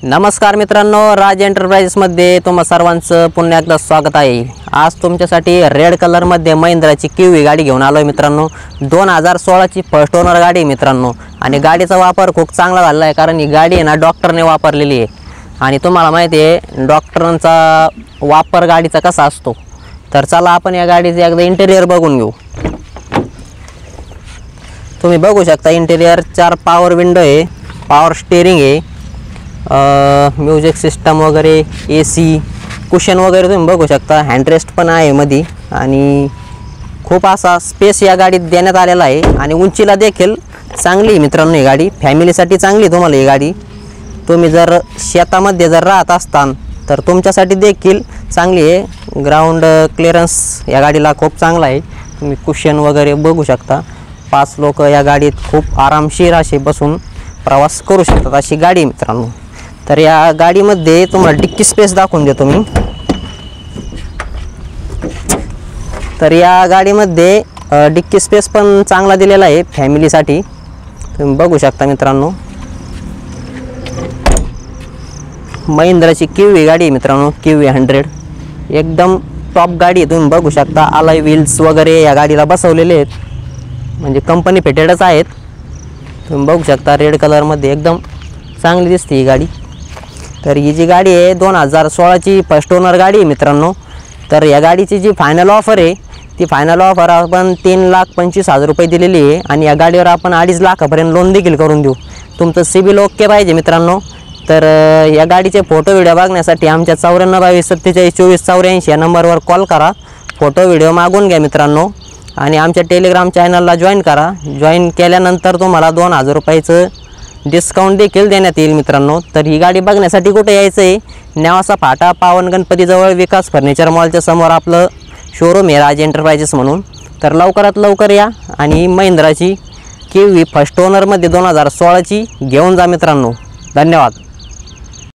नमस्कार मित्रांनो, राज एंटरप्राइजेसमध्ये तुम्हा सर्वांचं पुन्हा एकदा स्वागत आहे। आज तुमच्यासाठी रेड कलरमध्ये महिंद्राची क्यूवी गाडी घेऊन आलोय मित्रांनो। 2016 ची फर्स्ट ओनर गाडी मित्रांनो आणि गाडीचा वापर खूप चांगला झाला आहे, कारण ही गाडी आहे ना डॉक्टरने वापरलेली आहे आणि तुम्हाला माहिती आहे डॉक्टरांचा वापर गाडीचा कसा असतो। तर चला आपण या गाडीचे एकदा इंटेरियर बघून घेऊ। तुम्ही बघू शकता इंटेरियर 4 पॉवर विंडो आहे, पॉवर स्टीअरिंग आहे, म्युझिक सिस्टम वगैरे, एसी, कुशन वगैरे तुम्ही बघू शकता। हँडरेस्ट पण आहे मध्ये आणि खूप असा स्पेस या गाडीत देण्यात आलेला आहे आणि उंचीला देखील चांगली आहे मित्रांनो। ही गाडी फॅमिलीसाठी चांगली तुम्हाला ही गाडी। तुम्ही जर शेतामध्ये जर राहत असतान तर तुमच्यासाठी देखील चांगली आहे। ग्राउंड क्लिअरन्स या गाडीला खूप चांगला आहे। तुम्ही कुशन वगैरे बघू शकता। 5 लोक या गाडीत खूप आरामशीर असे बसून प्रवास करू शकतात अशी गाडी मित्रांनो। तर या गाडीमध्ये तुम्हाला डिक्की स्पेस दाखवून देतो मी। तर या गाडीमध्ये डिक्की स्पेस पण चांगला दिलेला आहे फॅमिलीसाठी, तुम्ही बघू शकता मित्रांनो। महिंद्राची क्यूवी गाडी मित्रांनो, क्यूवी 100 एकदम टॉप गाडी आहे। तुम्ही बघू शकता अलॉय व्हील्स वगैरे या गाडीला बसवलेले आहेत, म्हणजे कंपनी फिटेडच आहेत। तुम्ही बघू शकता रेड कलरमध्ये एकदम चांगली दिसते ही गाडी। तर ही जी गाडी आहे 2016 ची फर्स्ट ओनर गाडी आहे मित्रांनो। तर या गाडीची जी फायनल ऑफर आहे ती फायनल ऑफर आपण 3,25,000 रुपये दिलेली आहे आणि या गाडीवर आपण 2.5 लाखापर्यंत लोन देखील करून देऊ। तुमचं सिबिल ओके पाहिजे मित्रांनो। तर या गाडीचे फोटो व्हिडिओ बघण्यासाठी आमच्या 9422472484 या नंबरवर कॉल करा, फोटो व्हिडिओ मागून घ्या मित्रांनो आणि आमच्या टेलिग्राम चॅनलला जॉईन करा। जॉईन केल्यानंतर तुम्हाला 2,000 रुपयाचं डिस्काउंट देखील देण्यात येईल मित्रांनो। तर ही गाडी बघण्यासाठी कुठे यायचं आहे? नेवासा फाटा पावन गणपतीजवळ विकास फर्निचर मॉलच्या समोर आपलं शोरूम आहे राज एंटरप्राइजेस म्हणून। तर लवकरात लवकर या आणि महिंद्राची क्यूवी फर्स्ट ओनरमध्ये 2016 ची घेऊन जा मित्रांनो। धन्यवाद।